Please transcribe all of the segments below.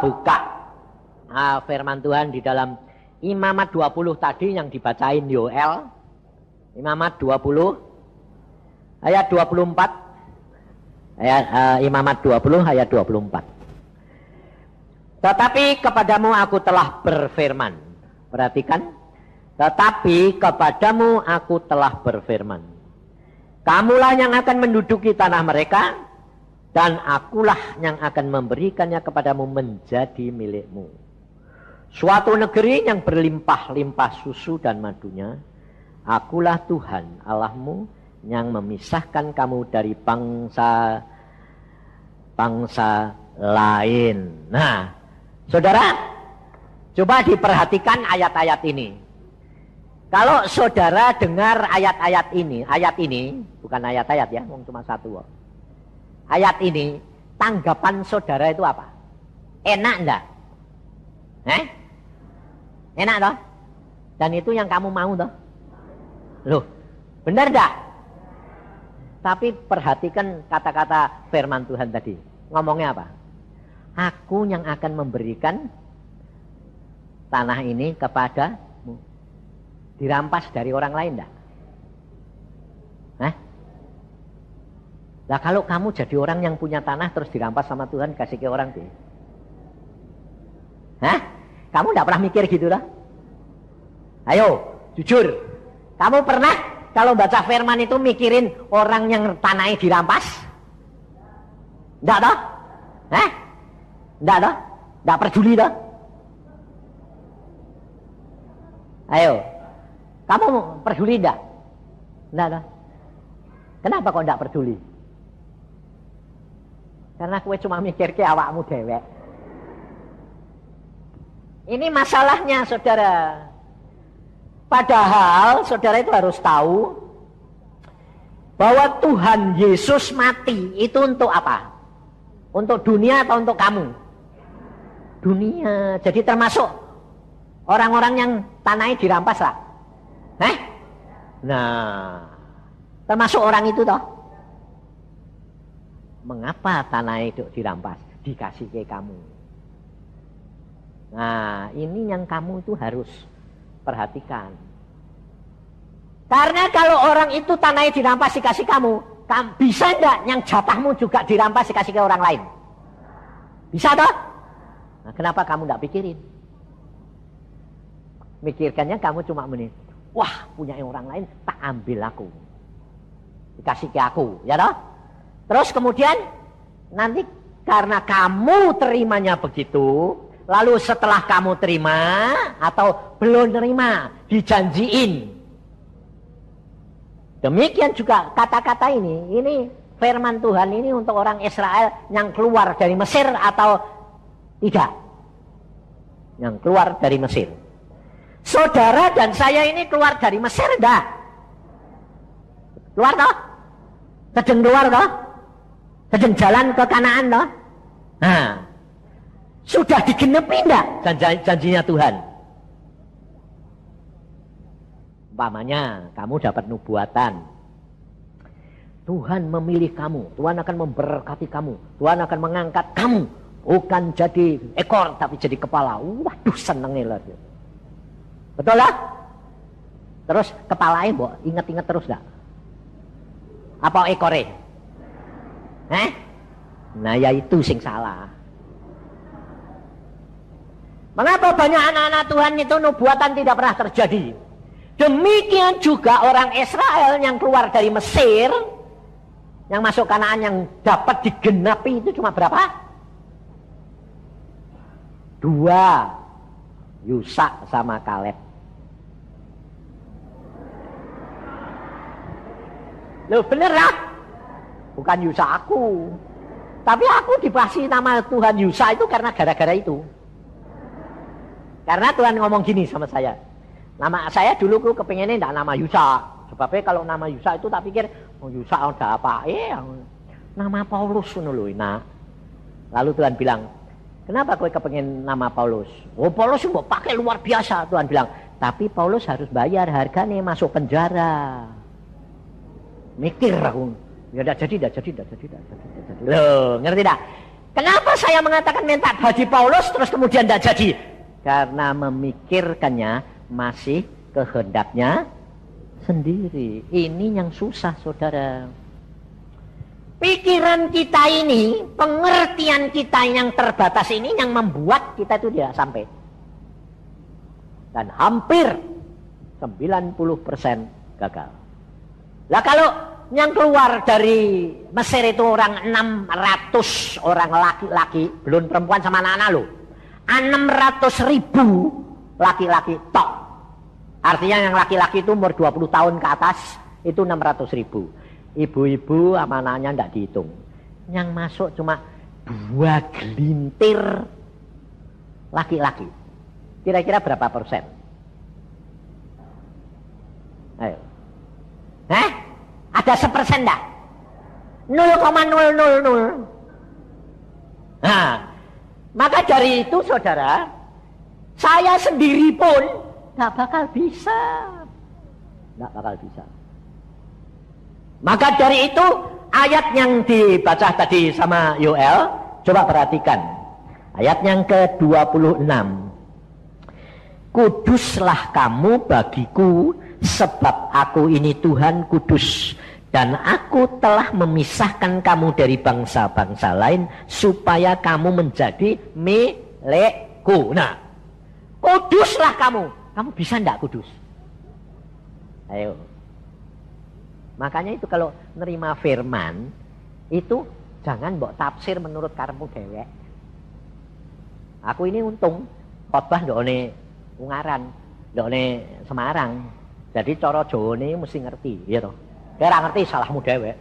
Buka firman Tuhan di dalam Imamat 20 tadi yang dibacain Yoel. Imamat 20 ayat 24. Imamat 20 ayat 24. Tetapi kepadamu aku telah berfirman. Perhatikan. Tetapi kepadamu aku telah berfirman. Kamulah yang akan menduduki tanah mereka, dan akulah yang akan memberikannya kepadamu menjadi milikmu. Suatu negeri yang berlimpah-limpah susu dan madunya. Akulah Tuhan Allahmu yang memisahkan kamu dari bangsa lain. Nah, saudara, coba diperhatikan ayat-ayat ini. Kalau saudara dengar ayat ini, bukan ayat-ayat ya, cuma satu. Ayat ini, tanggapan saudara itu apa? Enak enggak? Enak toh? Dan itu yang kamu mau toh? Loh, benar enggak? Tapi perhatikan kata-kata firman Tuhan tadi. Ngomongnya apa? Aku yang akan memberikan tanah ini kepadamu. Dirampas dari orang lain enggak? Nah kalau kamu jadi orang yang punya tanah terus dirampas sama Tuhan kasih ke orang deh. Kamu enggak pernah mikir gitu lah? Ayo, jujur. Kamu pernah kalau baca firman itu mikirin orang yang tanahnya dirampas? Enggak toh? Enggak toh? Enggak peduli toh? Ayo. Kamu peduli enggak? Enggak toh? Kenapa kok enggak peduli? Karena kowe cuma mikir ke awakmu dewek. Ini masalahnya saudara. Padahal saudara itu harus tahu bahwa Tuhan Yesus mati itu untuk apa? Untuk dunia atau untuk kamu? Dunia. Jadi termasuk orang-orang yang tanahnya dirampas lah. Nah, termasuk orang itu toh. Mengapa tanah itu dirampas? Dikasih ke kamu. Nah, ini yang kamu itu harus perhatikan. Karena kalau orang itu tanahnya dirampas dikasih kamu, bisa enggak yang jatahmu juga dirampas dikasih ke orang lain? Bisa toh? Nah, kenapa kamu enggak pikirin? Mikirkannya kamu cuma menit. Wah, punya orang lain tak ambil aku. Dikasih ke aku, ya toh? Terus kemudian nanti karena kamu terimanya begitu, lalu setelah kamu terima atau belum terima, dijanjiin. Demikian juga kata-kata ini firman Tuhan ini untuk orang Israel yang keluar dari Mesir atau tidak? Yang keluar dari Mesir. Saudara dan saya ini keluar dari Mesir enggak? Keluar toh? Sedang keluar toh? Sedang jalan ke Kanaan toh? Nah, sudah digenepi enggak janjinya Tuhan? Umpamanya kamu dapat nubuatan. Tuhan memilih kamu, Tuhan akan memberkati kamu, Tuhan akan mengangkat kamu, bukan jadi ekor tapi jadi kepala. Waduh, senengnya lah. Betul lah? Terus kepalanya mbok inget-inget terus enggak? Apa ekornya? Nah ya itu sing salah. Mengapa banyak anak-anak Tuhan itu nubuatan tidak pernah terjadi? Demikian juga orang Israel yang keluar dari Mesir, yang masuk Kanaan yang dapat digenapi itu cuma berapa? 2, Yusa sama Kaleb. Loh bener lah? Bukan Yusa aku. Tapi aku dikasih nama Tuhan Yusa itu karena gara-gara itu. Karena Tuhan ngomong gini sama saya. Nama saya dulu kepengennya enggak nama Yusa. Sebabnya kalau nama Yusa itu tak pikir, oh Yusa ada apa? Nama Paulus dulu. Nah, lalu Tuhan bilang, kenapa kowe kepengen nama Paulus? Oh Paulus mau pakai luar biasa. Tuhan bilang, tapi Paulus harus bayar harganya masuk penjara. Mikir aku. Ya udah jadi. Loh, ngerti tak? Kenapa saya mengatakan minta bagi Paulus terus kemudian tidak jadi? Karena memikirkannya masih kehendaknya sendiri. Ini yang susah, saudara. Pikiran kita ini, pengertian kita yang terbatas ini yang membuat kita itu tidak sampai. Dan hampir 90% gagal. Lah kalau yang keluar dari Mesir itu orang 600 orang laki-laki, belum perempuan sama anak-anak loh. 600.000 laki-laki tok. Artinya yang laki-laki itu umur 20 tahun ke atas itu 600.000. Ibu-ibu sama anaknya tidak dihitung. Yang masuk cuma 2 gelintir laki-laki. Kira-kira berapa persen? Ayo. Ada 1% enggak? 0,000. Nah, maka dari itu saudara, saya sendiri pun nggak bakal bisa. Nggak bakal bisa. Maka dari itu ayat yang dibaca tadi sama Yoel, coba perhatikan. Ayat yang ke-26. Kuduslah kamu bagiku, sebab aku ini Tuhan kudus. Dan aku telah memisahkan kamu dari bangsa-bangsa lain, supaya kamu menjadi milikku. Nah, kuduslah kamu. Kamu bisa enggak kudus? Ayo. Makanya itu kalau nerima firman, itu jangan mbok tafsir menurut karepmu dhewek. Aku ini untung khotbah ndokne Ungaran, ndokne Semarang. Jadi cara Jawane mesti ngerti, ya toh. Ora ngerti salahmu dhewek.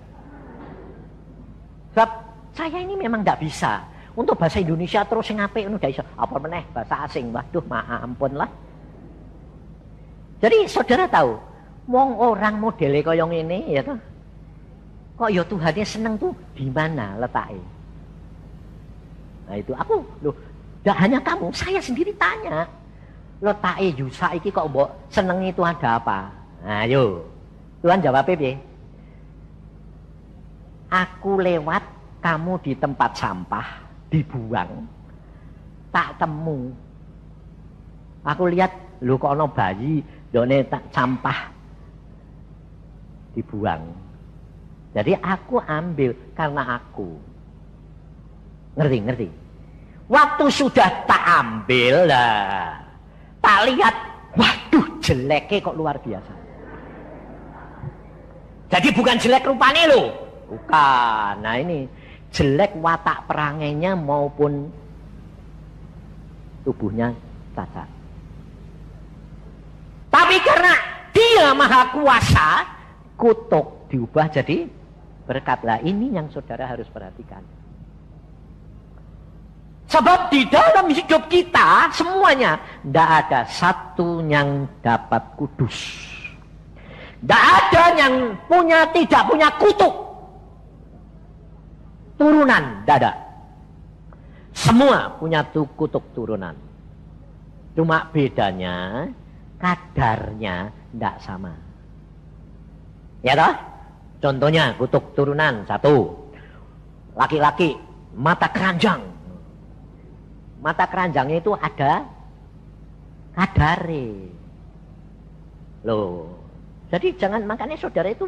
Sebab saya ini memang ndak bisa. Untuk bahasa Indonesia terus sing apik ngono ndak iso. Apa meneh bahasa asing. Waduh, ampun lah. Jadi saudara tahu, wong orang modele kaya ngene ya toh. Kok ya Tuhannya seneng tuh di mana letaknya? Nah itu aku loh, tidak hanya kamu, saya sendiri tanya. Letaknya Yusa iki kok mbok seneng itu ada apa? Nah ayo, Tuhan jawab piye? Aku lewat kamu di tempat sampah dibuang, tak temu. Aku lihat lho kok ana bayi done tak sampah dibuang. Jadi aku ambil karena aku. Ngerti? Waktu sudah tak ambil lah, tak lihat, waduh jeleknya kok luar biasa. Jadi bukan jelek rupanya loh, bukan. Nah ini jelek watak perangainya maupun tubuhnya cacat. Tapi karena Dia Maha Kuasa, kutuk diubah jadi berkat. Lah ini yang saudara harus perhatikan. Sebab di dalam hidup kita semuanya tidak ada satu yang dapat kudus. Tidak ada yang tidak punya kutuk turunan, tidak ada. Semua punya kutuk turunan. Cuma bedanya kadarnya tidak sama. Ya toh? Contohnya kutuk turunan satu. Laki-laki mata keranjang. Mata keranjangnya itu ada kadare. Loh. Jadi jangan, makanya saudara itu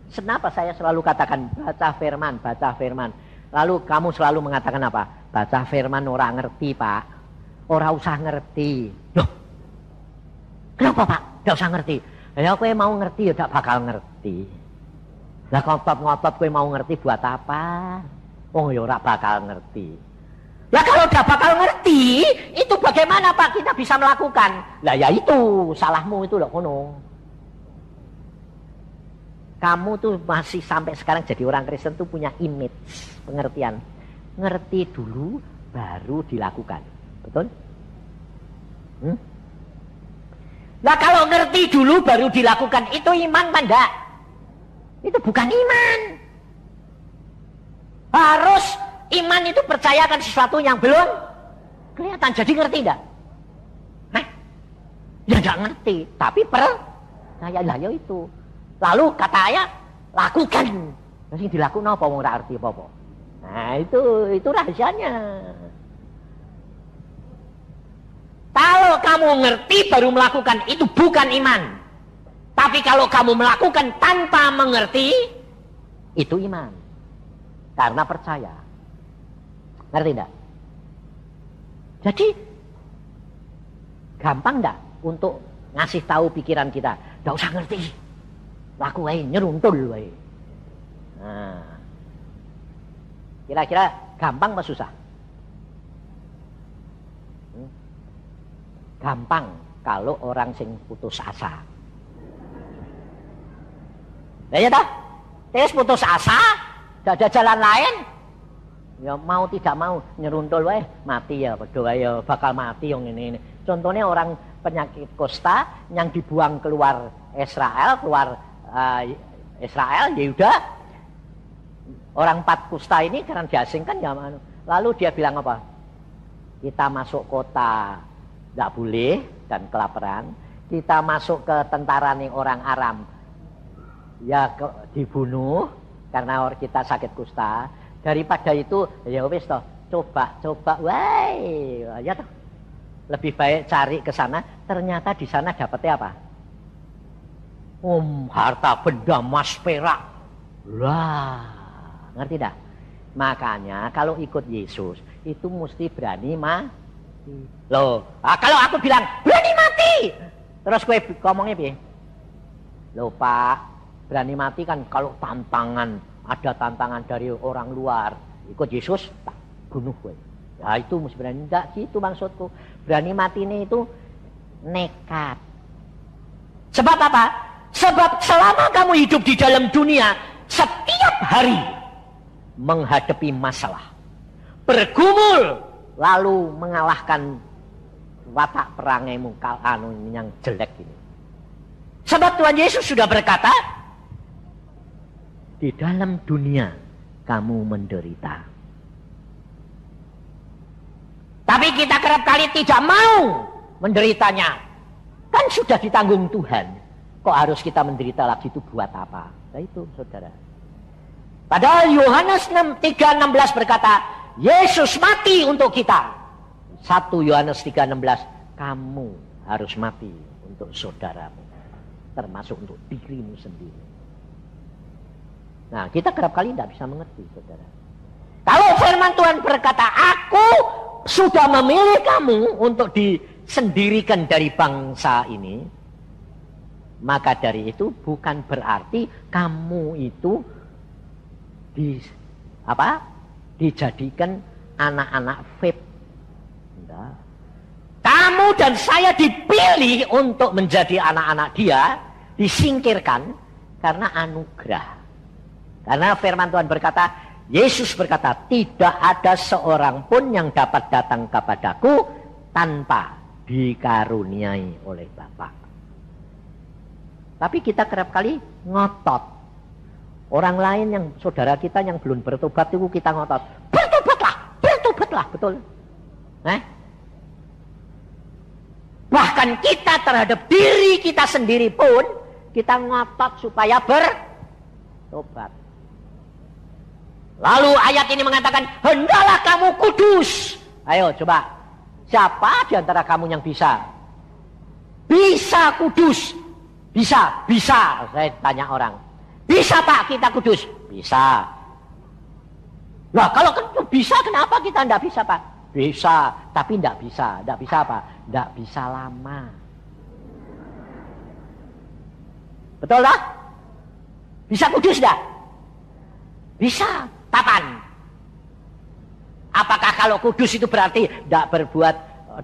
kenapa saya selalu katakan baca firman. Lalu kamu selalu mengatakan apa? Baca firman orang ngerti, Pak. Orang usah ngerti. Loh. Kenapa, Pak? Tidak usah ngerti. Ya kowe mau ngerti ya tidak bakal ngerti. Lah ngotot kowe mau ngerti buat apa? Oh ya ora bakal ngerti. Lah kalau udah bakal ngerti, itu bagaimana Pak kita bisa melakukan? Lah ya itu, salahmu itu loh kono. Kamu tuh masih sampai sekarang jadi orang Kristen tuh punya image, pengertian. Ngerti dulu baru dilakukan. Betul? Lah kalau ngerti dulu baru dilakukan, itu iman apa enggak? Itu bukan iman. Harus iman itu percayakan sesuatu yang belum kelihatan. Jadi ngerti enggak? Nah, ya enggak ngerti, tapi percaya lah ya itu. Lalu kata ayah, lakukan. Terus dilakukan apa wong ora arti apa-apa. Nah, itu rahasianya. Kalau kamu ngerti baru melakukan, itu bukan iman. Tapi kalau kamu melakukan tanpa mengerti, itu iman. Karena percaya. Ngerti enggak? Jadi gampang enggak untuk ngasih tahu pikiran kita? Enggak usah ngerti. Laku wae, nyeruntul wae. Nah. Kira-kira gampang apa susah? Gampang kalau orang sing putus asa. Ya dah. Terus putus asa, tidak ada jalan lain. Ya mau tidak mau nyeruntul wae, mati ya, berdoa ya bakal mati yang ini. Contohnya orang penyakit kusta yang dibuang keluar Israel, Israel, Yehuda. Orang 4 kusta ini karena diasingkan ya, lalu dia bilang apa? Kita masuk kota tidak boleh dan kelaparan. Kita masuk ke tentara nih orang Aram, ya dibunuh karena kita sakit kusta. Daripada itu ya wis toh, coba, wah, ya toh. Lebih baik cari ke sana. Ternyata di sana dapetnya apa? Harta benda emas perak. Lah, ngerti dah? Makanya kalau ikut Yesus itu mesti berani mati. Loh, kalau aku bilang berani mati, terus gue ngomongnya piye? Loh Pak, berani mati kan kalau tantangan, ada tantangan dari orang luar, ikut Yesus tak bunuh gue. Ya itu mesti berani. Enggak gitu maksudku. Berani mati ini itu nekat. Sebab apa? Sebab selama kamu hidup di dalam dunia, setiap hari menghadapi masalah, bergumul, lalu mengalahkan watak perangaimu yang jelek ini. Sebab Tuhan Yesus sudah berkata, di dalam dunia kamu menderita. Tapi kita kerap kali tidak mau menderitanya. Kan sudah ditanggung Tuhan. Kok harus kita menderita lagi, itu buat apa? Nah itu saudara. Padahal Yohanes 3:16 berkata, Yesus mati untuk kita. 1 Yohanes 3:16, kamu harus mati untuk saudaramu. Termasuk untuk dirimu sendiri. Nah, kita kerap kali tidak bisa mengerti, saudara. Kalau firman Tuhan berkata, aku sudah memilih kamu untuk disendirikan dari bangsa ini, maka dari itu bukan berarti kamu itu dijadikan anak-anak vape. Enggak. Kamu dan saya dipilih untuk menjadi anak-anak Dia, disingkirkan karena anugerah. Karena firman Tuhan berkata, Yesus berkata, tidak ada seorang pun yang dapat datang kepadaku tanpa dikaruniai oleh Bapa. Tapi kita kerap kali ngotot. Orang lain yang saudara kita yang belum bertobat itu kita ngotot. Bertobatlah, betul. Bahkan kita terhadap diri kita sendiri pun kita ngotot supaya bertobat. Lalu ayat ini mengatakan, hendaklah kamu kudus. Ayo coba, siapa di antara kamu yang bisa kudus? Bisa. Saya tanya orang, bisa Pak kita kudus? Bisa. Nah kalau bisa, kenapa kita tidak bisa Pak? Bisa, tapi tidak bisa. Tidak bisa apa? Tidak bisa lama. Betul tak? Bisa kudus tidak? Bisa. Kapan? Apakah kalau kudus itu berarti tidak berbuat,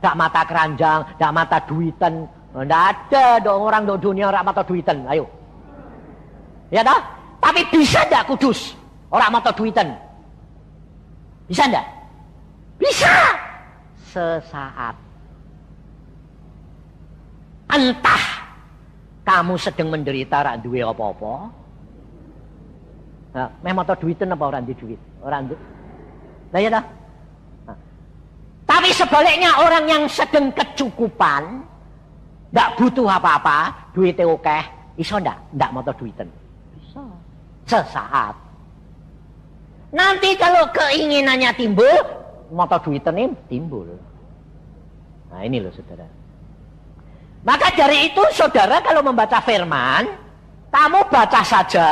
tidak mata keranjang, tidak mata duitan? Tidak ada dong orang di dunia orang mata duitan. Ayo. Ya dah? Tapi bisa tidak kudus orang mata duitan? Bisa tidak? Bisa. Sesaat. Entah kamu sedang menderita rak duwe apa-apa. Nah, memang tau duitan apa orang di duit? Orang duit. Nah ya dah. Nah. Tapi sebaliknya orang yang sedang kecukupan, tidak butuh apa-apa, duitnya oke, iso ndak mau tau duitan? Bisa. Sesaat. Nanti kalau keinginannya timbul, mata duitnya timbul. Nah ini loh saudara. Maka dari itu saudara kalau membaca firman, kamu baca saja,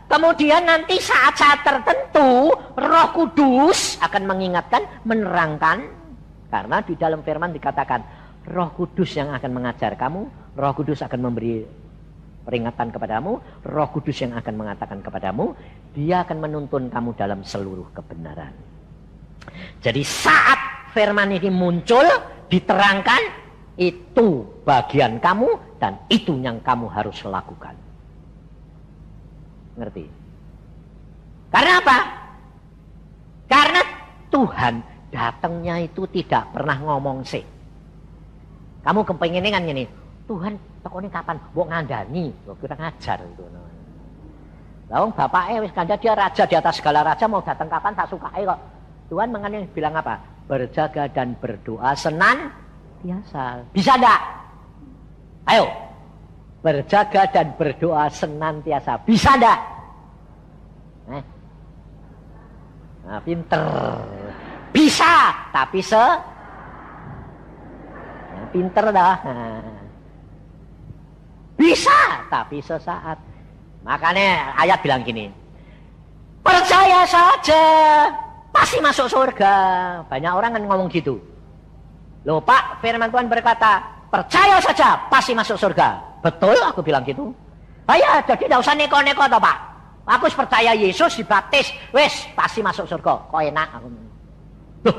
kemudian nanti saat-saat tertentu Roh Kudus akan mengingatkan, menerangkan. Karena di dalam firman dikatakan, Roh Kudus yang akan mengajar kamu, Roh Kudus akan memberi peringatan kepadamu, Roh Kudus yang akan mengatakan kepadamu, dia akan menuntun kamu dalam seluruh kebenaran. Jadi saat firman ini muncul, diterangkan, itu bagian kamu dan itu yang kamu harus lakukan. Ngerti? Karena apa? Karena Tuhan datangnya itu tidak pernah ngomong sih. Kamu kepengen kan gini, Tuhan tekone kapan? Mbok ngandani, mbok kita ngajar itu. Lawang bapaknya wis kandha dia raja di atas segala raja, mau datang kapan tak sukai kok. Tuhan mengenai bilang apa? Berjaga dan berdoa senantiasa. Bisa enggak? Ayo. Berjaga dan berdoa senantiasa. Bisa enggak? Nah, pinter. Bisa, tapi pinter dah. Bisa, tapi sesaat. Makanya ayat bilang gini, percaya saja, pasti masuk surga. Banyak orang kan ngomong gitu. Loh Pak, firman Tuhan berkata, percaya saja, pasti masuk surga. Betul, aku bilang gitu. Ya, jadi tidak usah neko-neko toh Pak. Aku percaya Yesus dibaptis, wes pasti masuk surga. Kok enak aku. Loh,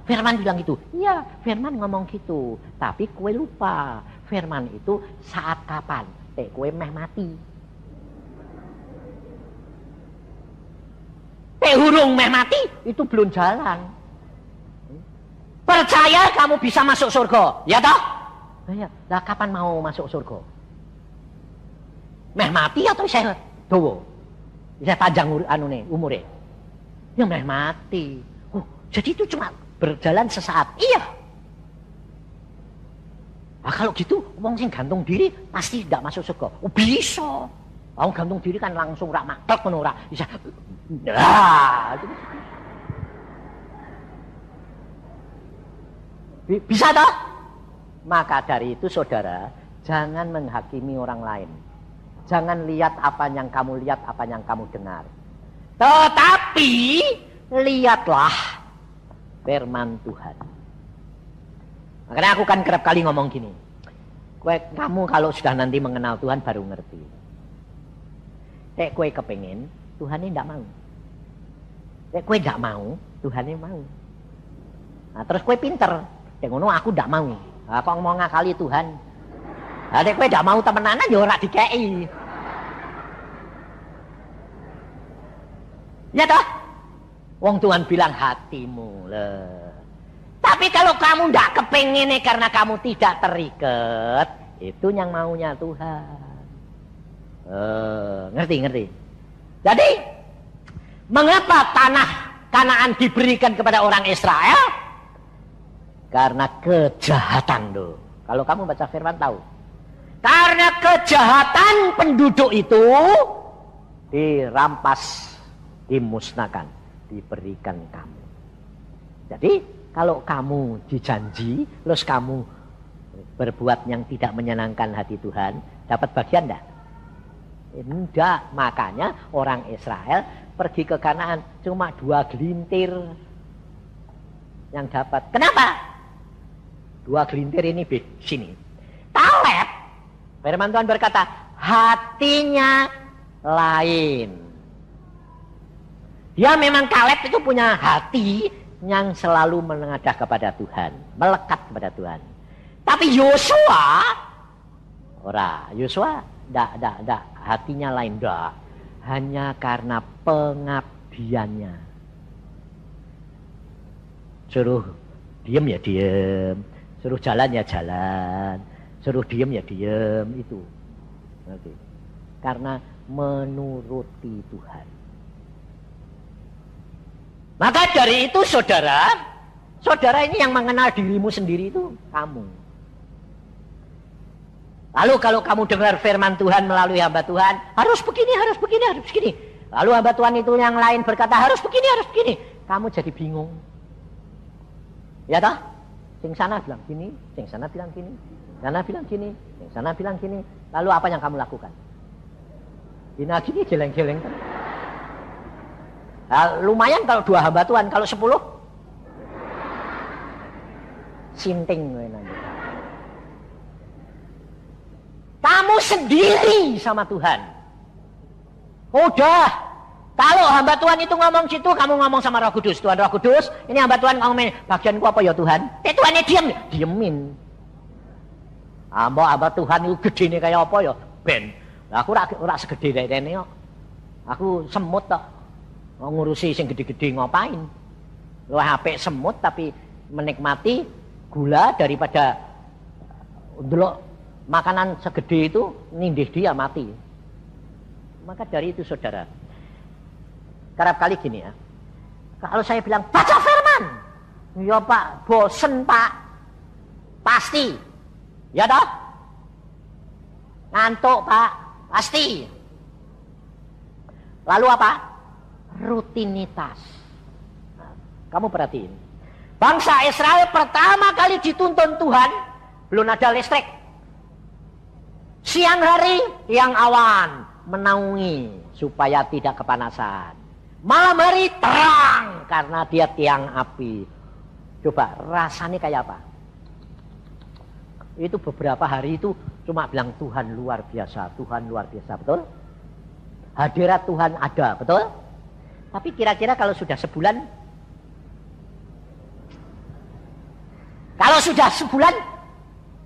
firman bilang gitu. Iya, firman ngomong gitu. Tapi kue lupa. Firman itu saat kapan? Kue meh mati. Hurung meh mati itu belum jalan. Percaya kamu bisa masuk surga, ya toh? Ya, lah kapan mau masuk surga? Meh mati atau saya dowo? Saya panjang umure. Ya meh mati. Oh, jadi itu cuma berjalan sesaat. Iya. Nah, kalau gitu, wong sing gantung diri pasti tidak masuk surga. Oh, bisa. Wong gantung diri kan langsung rak maklek ngono ora. Bisa. Nah, bisa toh? Maka dari itu saudara, jangan menghakimi orang lain. Jangan lihat apa yang kamu lihat, apa yang kamu dengar. Tetapi lihatlah firman Tuhan. Makanya aku kan kerap kali ngomong gini. Kamu kalau sudah nanti mengenal Tuhan baru ngerti. Kue kepengen, Tuhan ini tidak mau. Kue tidak mau, Tuhan ini mau. Nah, terus kue pinter. Ngono aku tidak mau. Nah, kok mau ngakali Tuhan. Nah, kue tidak mau temenanan ya ora dikei. Ya toh? Wong Tuhan bilang hatimu lah. Tapi kalau kamu tidak kepengen karena kamu tidak terikat, itu yang maunya Tuhan. Ngerti. Jadi, mengapa tanah Kanaan diberikan kepada orang Israel? Karena kejahatan tuh. Kalau kamu baca firman tahu. Karena kejahatan penduduk itu dirampas, dimusnahkan, diberikan kamu. Jadi, kalau kamu dijanji, terus kamu berbuat yang tidak menyenangkan hati Tuhan, dapat bagian enggak? Enggak, makanya orang Israel pergi ke Kanaan cuma 2 gelintir yang dapat. Kenapa? 2 gelintir ini sini. Kaleb, firman Tuhan berkata, hatinya lain. Dia memang Kaleb itu punya hati yang selalu menengadah kepada Tuhan, melekat kepada Tuhan. Tapi Yosua, Yosua enggak, hatinya lain, enggak. Hanya karena pengabdiannya. Suruh diem ya diem, suruh jalan ya jalan, suruh diem ya diem, itu. Oke. Karena menuruti Tuhan. Maka dari itu saudara ini yang mengenal dirimu sendiri itu kamu. Lalu kalau kamu dengar firman Tuhan melalui hamba Tuhan, harus begini, harus begini, harus begini. Lalu hamba Tuhan itu yang lain berkata harus begini, harus begini. Kamu jadi bingung. Ya toh? Sing sana bilang gini, sing sana bilang gini, sana bilang gini, sing sana bilang gini. Lalu apa yang kamu lakukan? Gini geleng-geleng kan? Nah, lumayan kalau 2 hamba Tuhan, kalau 10 sinting nanti. Kamu sendiri sama Tuhan. Udah. Kalau hamba Tuhan itu ngomong situ, kamu ngomong sama Roh Kudus. Tuhan Roh Kudus, ini hamba Tuhan ngomongin, bagianku apa ya Tuhan? Tuhannya diemin. Hamba Tuhan itu gede nih kayak apa ya? Ben. Aku ora segede kayak ini kok. Aku semut kok. Ngurusi sing gede-gede ngapain? Lu HP semut tapi menikmati gula daripada ndelok makanan segede itu nindih dia mati. Maka dari itu saudara, kerap kali gini ya, kalau saya bilang baca firman, ya Pak, bosen Pak, pasti, ya toh, ngantuk Pak, pasti. Lalu apa? Rutinitas. Nah, kamu perhatiin, bangsa Israel pertama kali dituntun Tuhan, belum ada listrik. Siang hari, yang awan menaungi supaya tidak kepanasan. Malam hari terang karena dia tiang api. Coba rasanya kayak apa? Itu beberapa hari itu cuma bilang Tuhan luar biasa, Tuhan luar biasa, betul? Hadirat Tuhan ada, betul? Tapi kira-kira kalau sudah sebulan,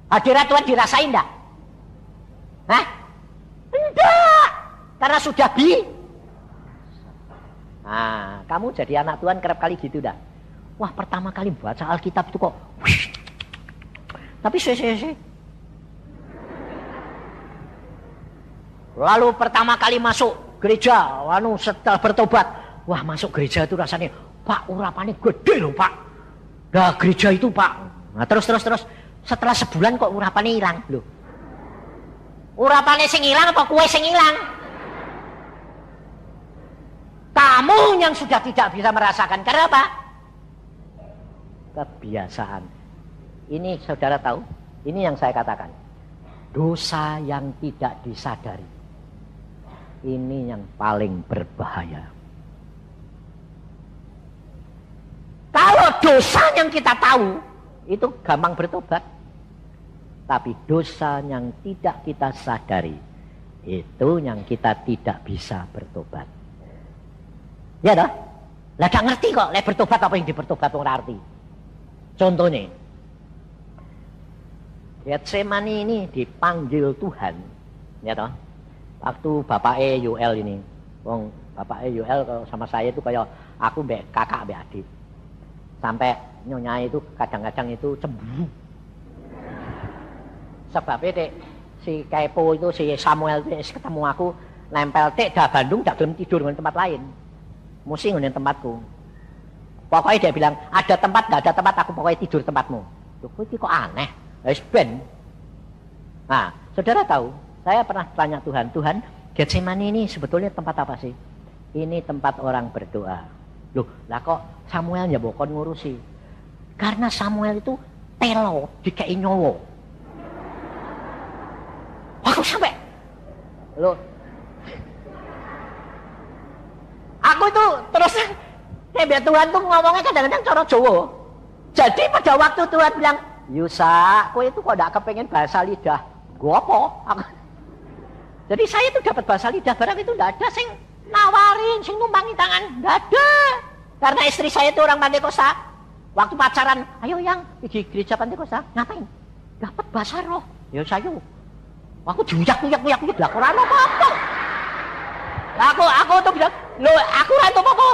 hadirat Tuhan dirasain enggak? Hah? Enggak. Karena sudah Nah, kamu jadi anak Tuhan kerap kali gitu dah. Wah, pertama kali baca Alkitab itu kok. Tapi Lalu pertama kali masuk gereja, setelah bertobat. Wah, masuk gereja itu rasanya, Pak, urapannya gede loh, Pak. Nah, gereja itu, Pak. Nah, terus. Setelah sebulan kok urapannya hilang loh. Urapannya sing hilang apa kue sing hilang? Kamu yang sudah tidak bisa merasakan. Karena apa? Kebiasaan. Ini saudara tahu? Ini yang saya katakan. Dosa yang tidak disadari. Ini yang paling berbahaya. Kalau dosa yang kita tahu, itu gampang bertobat. Tapi dosa yang tidak kita sadari, itu yang kita tidak bisa bertobat. Ya dah, lah gak ngerti kok, lek bertobat apa yang dibertobat orang arti. Contohnya, Getsemani ini dipanggil Tuhan, ya toh. Waktu Bapak Yuel ini, Bapak Yuel sama saya itu kayak aku mbek kakak mbek adik. Sampai nyonya itu kadang-kadang itu cemburu. Sebabnya si Kepo itu, si Samuel itu ketemu aku, nempel dah Bandung, dah belum tidur dengan tempat lain. Mesti dengan tempatku. Pokoknya dia bilang, ada tempat, gak ada tempat, aku pokoknya tidur tempatmu. Loh, ini kok aneh? Ben. Nah, saudara tahu, saya pernah tanya Tuhan, Getsemani ini sebetulnya tempat apa sih? Ini tempat orang berdoa. Loh, lah kok Samuel ya bokon ngurusi? Karena Samuel itu telo, dikei nyowo. Aku sampai, loh, aku itu terus, Tuhan tuh ngomongnya kadang-kadang cara Jawa. Jadi pada waktu Tuhan bilang, Yusa, kowe itu kok gak kepengen bahasa lidah? Gua apa? Jadi saya itu dapat bahasa lidah, barang itu gak ada sing nawarin, sing numpangi tangan, gak ada. Karena istri saya itu orang Pantekosta. Waktu pacaran, ayo yang pergi gereja Pantekosta, ngapain? Dapat bahasa roh. Ya saya. Aku diuyak-uyak lah, kurang apa-apa. Aku tuh bilang, loh aku rantu apa?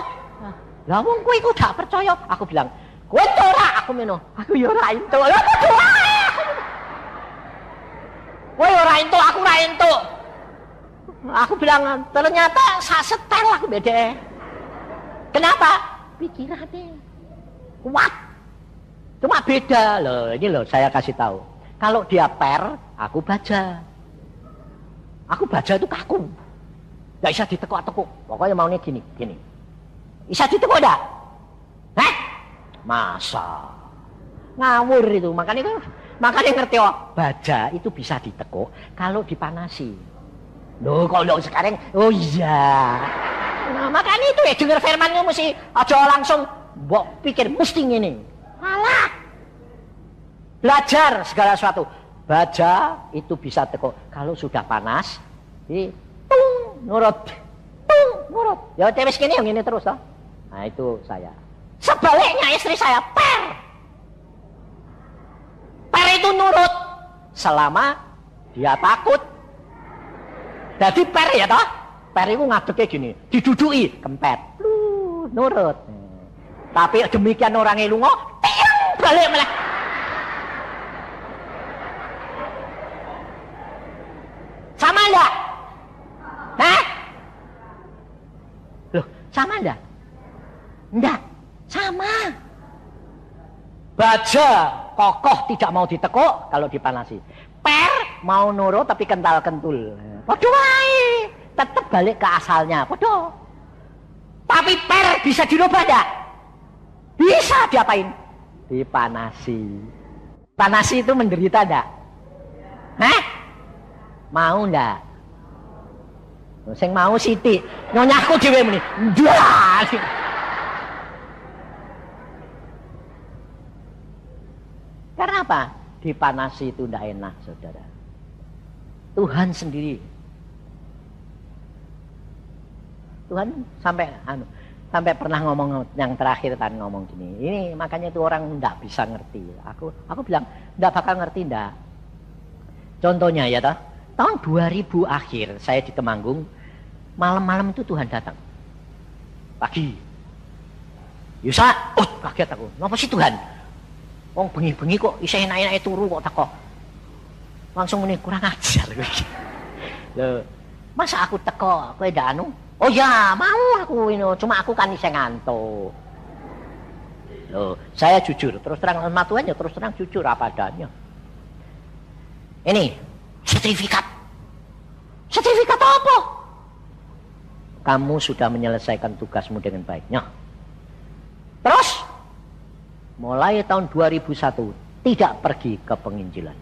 Lah wong kowe iku gak percaya. Aku bilang, kowe ora, aku meno. Aku ya ora entuk. Lah padha wae. Kowe ora entuk, aku ora entuk. Aku bilang, ternyata sasetel aku beda. Kenapa? Pikirannya kuat. Cuma beda loh. Ini loh saya kasih tahu. Kalau dia per, aku baca. Aku baca itu kaku. Nggak bisa ditekuk-tekuk. Pokoknya maunya gini. Bisa ditekuk enggak? Hah? Masa? Ngawur itu. Makanya ngerti kok. Baja itu bisa ditekuk kalau dipanasi. Loh, kalau sekarang, oh iya. Nah, makanya itu ya denger firmannya mesti aja langsung mbok pikir mesti ngene. Alah. Belajar segala sesuatu. Baja itu bisa tekuk kalau sudah panas, nurut. Ya wis kene yang ini terus toh. Nah, itu saya. Sebaliknya istri saya per itu nurut selama dia takut. Jadi per ya toh, per itu ngadeke gini, diduduki kempet, nurut. Tapi demikian orangnya lunga, balik malah. Sama enggak? Hah? Loh, sama enggak? Enggak, sama. Baja kokoh tidak mau ditekuk kalau dipanasi. Per mau nurut tapi kental-kentul. Padha wae, tetep balik ke asalnya, padha. Tapi per bisa dirubah enggak? Bisa diapain? Dipanasi. Panasi itu menderita enggak? Hah? Mau enggak? Sing mau Siti, nyonyaku dhewe muni. Ndak. Karena apa? Dipanasi itu tidak enak, saudara. Tuhan sendiri. Tuhan sampai pernah ngomong yang terakhir kan ngomong gini. Ini makanya itu orang tidak bisa ngerti. Aku bilang tidak bakal ngerti ndak. Contohnya ya toh, tahun 2000 akhir saya di Temanggung, malam-malam itu Tuhan datang. Pagi. Yusa, kaget aku. Ngapa sih Tuhan? Wong bengi-bengi kok isih enak-enake turu kok teko. Langsung muni kurang ajar kowe iki. Lho, masa aku teko kowe ndak anu? Oh ya, mau aku ini, cuma aku kan isih ngantuk. Loh, saya jujur, terus terang sama Tuhan ya terus terang jujur apa adanya. Ini sertifikat. Sertifikat apa? Kamu sudah menyelesaikan tugasmu dengan baiknya. Terus mulai tahun 2001 tidak pergi ke penginjilan.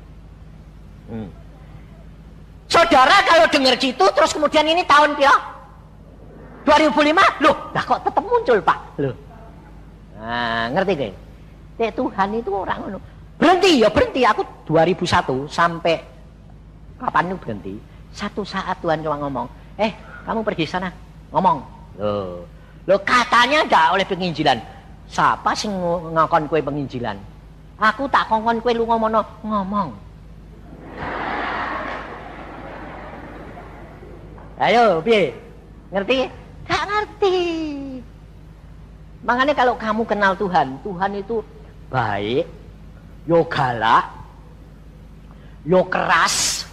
Saudara kalau dengar gitu terus kemudian ini tahun 2005, loh, lah kok tetap muncul Pak? Loh. Nah, ngerti gak? Tuhan itu orang ngono. Berhenti ya berhenti. Aku 2001 sampai kapan itu berhenti? Satu saat Tuhan cuma ngomong, kamu pergi sana, ngomong. Loh katanya ndak oleh penginjilan. Siapa sing ngakon kue penginjilan? Aku tak kongkon kue lu ngomong. Ayo, piye? Ngerti? Gak ngerti. Makanya kalau kamu kenal Tuhan, Tuhan itu baik, yo galak, yo keras,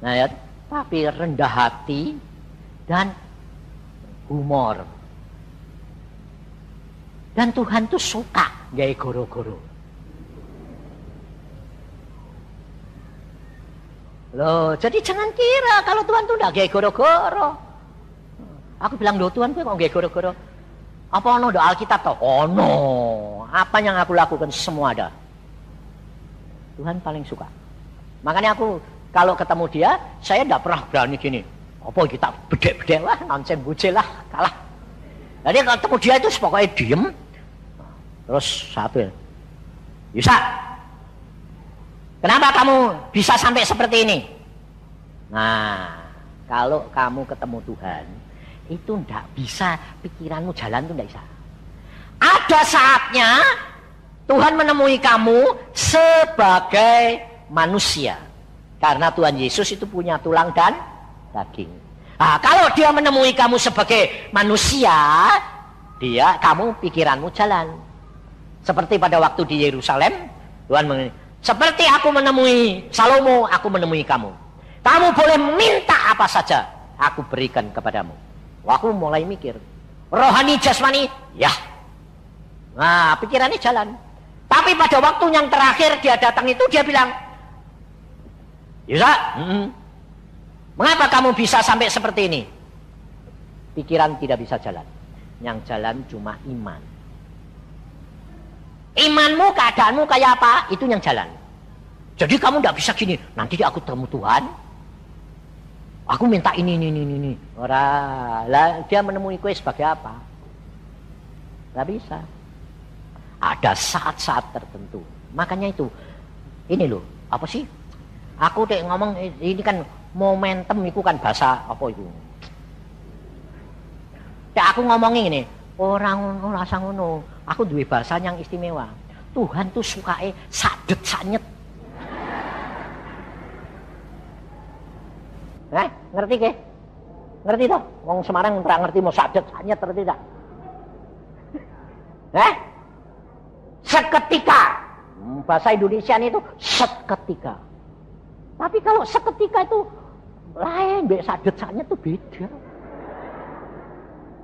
nah ya, tapi rendah hati dan humor. Dan Tuhan tuh suka gaya goro-goro. Loh, jadi jangan kira kalau Tuhan tuh enggak gaya goro-goro. Aku bilang, loh Tuhan kok gaya goro-goro? Apa ono do Alkitab toh? Ono. Apa yang aku lakukan semua ada. Tuhan paling suka. Makanya aku kalau ketemu dia, saya enggak pernah berani gini. Apa kita bedek-bedek lah, nonsen bujel lah, kalah. Jadi kalau ketemu dia itu pokoknya diem. Terus satu ya, Yusa, kenapa kamu bisa sampai seperti ini? Nah, kalau kamu ketemu Tuhan, itu ndak bisa pikiranmu jalan tuh ndak bisa. Ada saatnya Tuhan menemui kamu sebagai manusia, karena Tuhan Yesus itu punya tulang dan daging. Nah, kalau dia menemui kamu sebagai manusia, kamu pikiranmu jalan. Seperti pada waktu di Yerusalem, Tuhan mengatakan, seperti aku menemui Salomo, aku menemui kamu. Kamu boleh minta apa saja, aku berikan kepadamu. Aku mulai mikir, rohani jasmani, ya. Nah, pikirannya jalan. Tapi pada waktu yang terakhir dia datang itu, dia bilang, Yusa, mengapa kamu bisa sampai seperti ini? Pikiran tidak bisa jalan. Yang jalan cuma iman. Imanmu, keadaanmu kayak apa, itu yang jalan. Jadi kamu tidak bisa gini, nanti aku temu Tuhan, aku minta ini. Ora, lah dia menemui kue sebagai apa? Tidak bisa. Ada saat-saat tertentu. Makanya itu, ini loh, apa sih? Aku dek ngomong, ini kan momentum, itu kan bahasa apa itu? Dek aku ngomongin ini, orang rasa ngono. Aku duwe bahasa yang istimewa. Tuhan tuh sukae sadet sanyet. Ngerti ke? Ngerti toh? Wong Semarang ora ngerti mau sadet sanyet, ngerti tak? Seketika. Bahasa Indonesia itu seketika. Tapi kalau seketika itu lain, mbek sadet sanyet itu beda.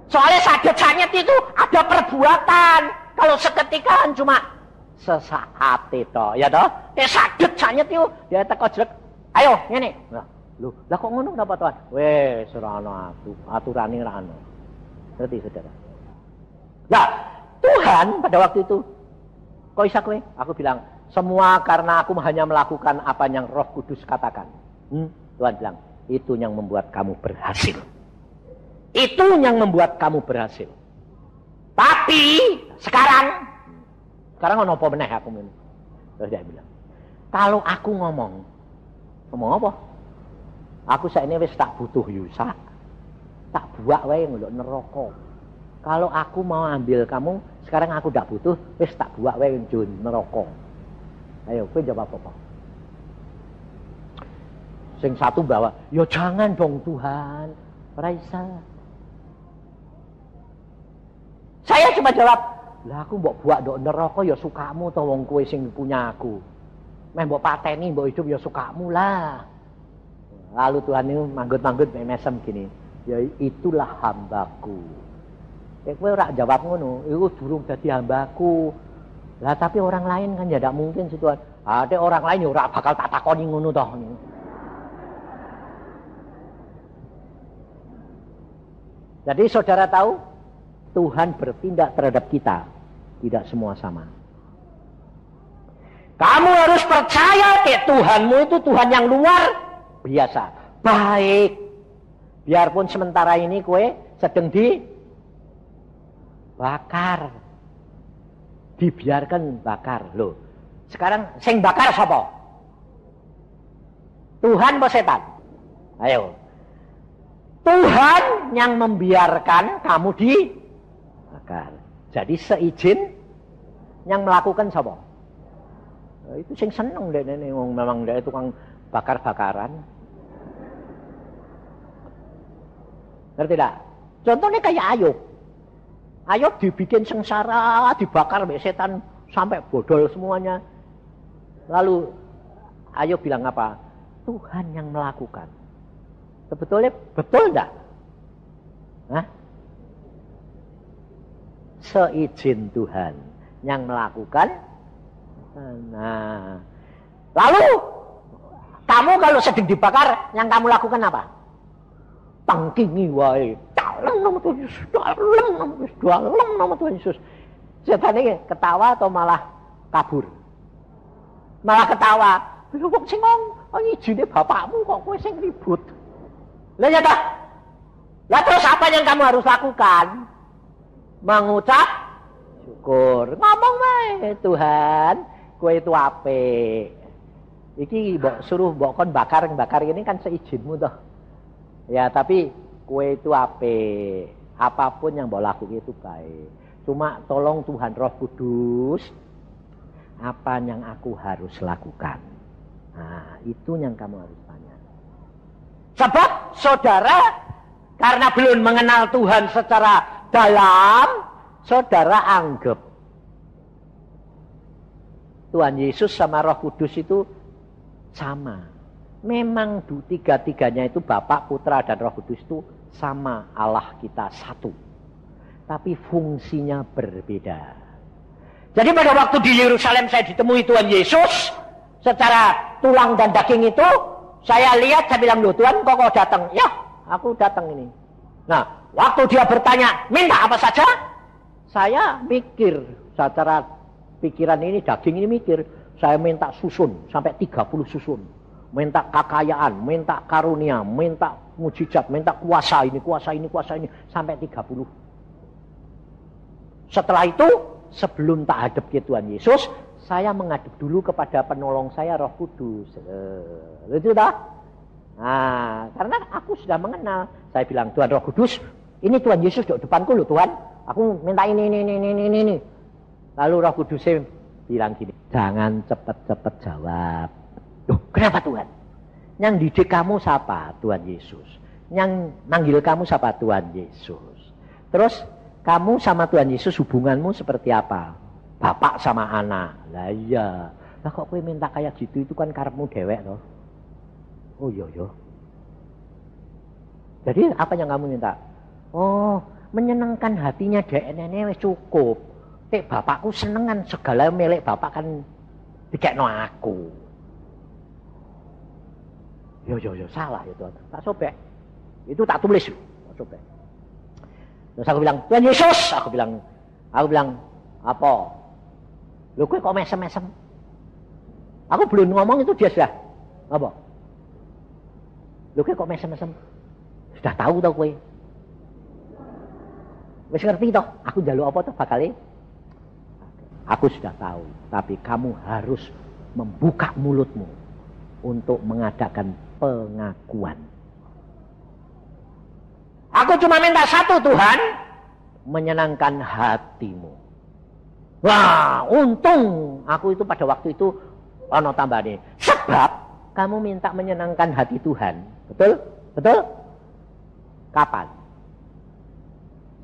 Soalnya sadet sanyet itu ada perbuatan. Kalau seketika kan cuma sesaat itu, ya toh? Sadet sanyet itu dia teko jelek. Ayo, ngene. Loh, lah kok ngono napa Tuhan? Wes ora ana aturane ora ana. Ngerti Saudara? Nah, Tuhan pada waktu itu kok isa kowe? Aku bilang, semua karena aku hanya melakukan apa yang Roh Kudus katakan. Tuhan bilang, itu yang membuat kamu berhasil. Itu yang membuat kamu berhasil. Tapi sekarang ono apa meneh aku ngene. Terus dia bilang, kalau aku ngomong apa? Aku saiki wis tak butuh yusa. Tak buak wae ngelok neraka. Kalau aku mau ambil kamu, sekarang aku ndak butuh, wis tak buak wae njun neraka. Ayo, kowe jawab apa? Sing satu bawa, ya jangan dong Tuhan. Ora isa. Saya cuma jawab, lah aku mbok buak ndok neraka ya sukamu to wong kowe sing punya aku. Meh mbok pateni mbok hidup ya sukamu lah. Lalu Tuhan itu manggut-manggut mesem gini, ya itulah hambaku. Kowe ora jawab ngono, iku durung dadi hambaku. Lah tapi orang lain kan ya tidak mungkin sih Tuhan. Ada orang lain ya ora bakal tak takoni ngono toh. Jadi saudara tahu, Tuhan bertindak terhadap kita tidak semua sama. Kamu harus percaya Tuhanmu itu Tuhan yang luar biasa, baik. Biarpun sementara ini kue sedang dibakar, dibiarkan bakar. Loh, sekarang sing bakar sapa? Tuhan apa setan? Ayo. Tuhan yang membiarkan kamu dibakar. Jadi seizin yang melakukan sapa? Itu sing seneng deh ini, memang dia tukang bakar-bakaran. Ngerti tak? Contohnya kayak Ayub. Ayub dibikin sengsara, dibakar oleh setan sampai bodol semuanya. Lalu Ayub bilang apa? Tuhan yang melakukan. Sebetulnya betul enggak? Hah? Seizin Tuhan yang melakukan. Nah, lalu kamu kalau sedang dibakar, yang kamu lakukan apa? Pangkingi wae, dalam nama Tuhan Yesus, dalam nama Tuhan Yesus. Setan ini ketawa atau malah kabur? Malah ketawa. Lho kok sing ngijine bapakmu kok kowe sing ribut. Lah ya tak? Lah terus apa yang kamu harus lakukan? Mengucap syukur. Ngomong wae, Tuhan, kowe itu apik. Iki mbok suruh mbok kon bakar ini kan seizinmu toh. Ya tapi kue itu apik. Apapun yang mbok lakukan itu baik. Cuma tolong Tuhan Roh Kudus, apa yang aku harus lakukan? Nah, itu yang kamu harus tanya. Sebab saudara karena belum mengenal Tuhan secara dalam, saudara anggap Tuhan Yesus sama Roh Kudus itu sama. Memang tiga-tiganya itu Bapa, Putra, dan Roh Kudus itu sama, Allah kita satu. Tapi fungsinya berbeda. Jadi pada waktu di Yerusalem saya ditemui Tuhan Yesus secara tulang dan daging itu, saya lihat, saya bilang, loh Tuhan kok datang? Ya, aku datang ini. Nah, waktu dia bertanya, minta apa saja? Saya mikir, secara pikiran ini, daging ini mikir. Saya minta susun, sampai 30 susun. Minta kekayaan, minta karunia, minta mujizat, minta kuasa ini, sampai 30. Setelah itu, sebelum tak hadap ke Tuhan Yesus, saya menghadap dulu kepada penolong saya, Roh Kudus. Itu dah. Nah, karena aku sudah mengenal. Saya bilang, Tuhan Roh Kudus, ini Tuhan Yesus di depanku loh Tuhan. Aku minta ini. Lalu Roh Kudus bilang gini, jangan cepet-cepet jawab. Loh, kenapa Tuhan? Yang didik kamu siapa? Tuhan Yesus. Yang manggil kamu siapa? Tuhan Yesus. Terus kamu sama Tuhan Yesus hubunganmu seperti apa? Bapak sama anak. Lah iya. Lah kok kowe minta kayak gitu, itu kan karepmu dewek loh. Oh iya. Jadi apa yang kamu minta? Oh, menyenangkan hatinya DNN wis cukup. Bapakku senengan segala milik bapak kan dikekno aku. Yo, salah itu. Tak sobek. Itu tak tulis. Tak sobek. Terus aku bilang, Tuhan Yesus. Aku bilang, apa? Loh, kowe kok mesem-mesem? Aku belum ngomong itu dia sudah. Apa? Loh, kowe kok mesem-mesem? Sudah tahu tau kowe. Wis ngerti toh? Aku njaluk apa toh bakal? Aku sudah tahu, tapi kamu harus membuka mulutmu untuk mengadakan pengakuan. Aku cuma minta satu Tuhan, menyenangkan hatimu. Wah, untung aku itu pada waktu itu ono tambahane. Sebab kamu minta menyenangkan hati Tuhan. Betul? Betul? Kapan?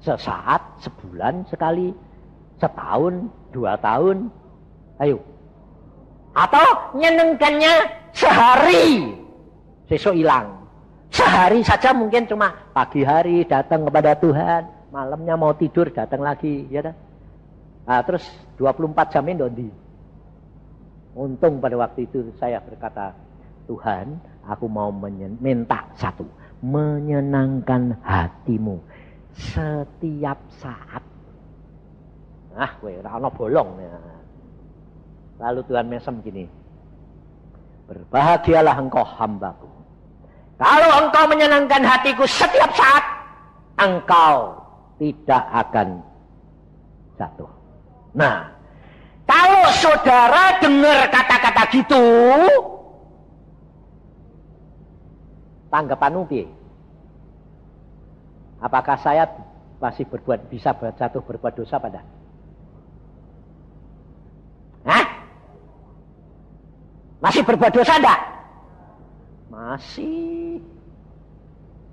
Sesaat, sebulan sekali, setahun, 2 tahun. Ayo. Atau nyenengkannya sehari. Besok hilang. Sehari saja mungkin cuma pagi hari datang kepada Tuhan, malamnya mau tidur datang lagi, ya dah. Nah, terus 24 jam ini dondi. Untung pada waktu itu saya berkata, Tuhan, aku mau minta satu, menyenangkan hatimu setiap saat. Nah, ora ana bolong. Lalu Tuhan mesem gini. Berbahagialah engkau hambaku. Kalau engkau menyenangkan hatiku setiap saat, engkau tidak akan jatuh. Nah, kalau saudara dengar kata-kata gitu, tanggapanmu piye? Apakah saya masih bisa jatuh berbuat dosa pada? Hah? Masih berbuat dosa enggak? Masih.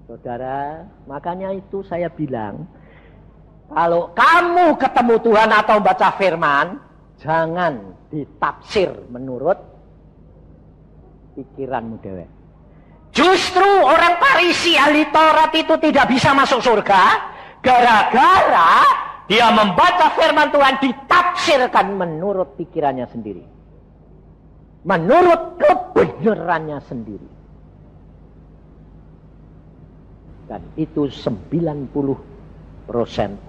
Saudara, makanya itu saya bilang, kalau kamu ketemu Tuhan atau baca firman, jangan ditafsir menurut pikiranmu dewe. Justru orang Farisi ahli Taurat itu tidak bisa masuk surga gara-gara dia membaca firman Tuhan ditafsirkan menurut pikirannya sendiri. Menurut kebenarannya sendiri. Dan itu 90%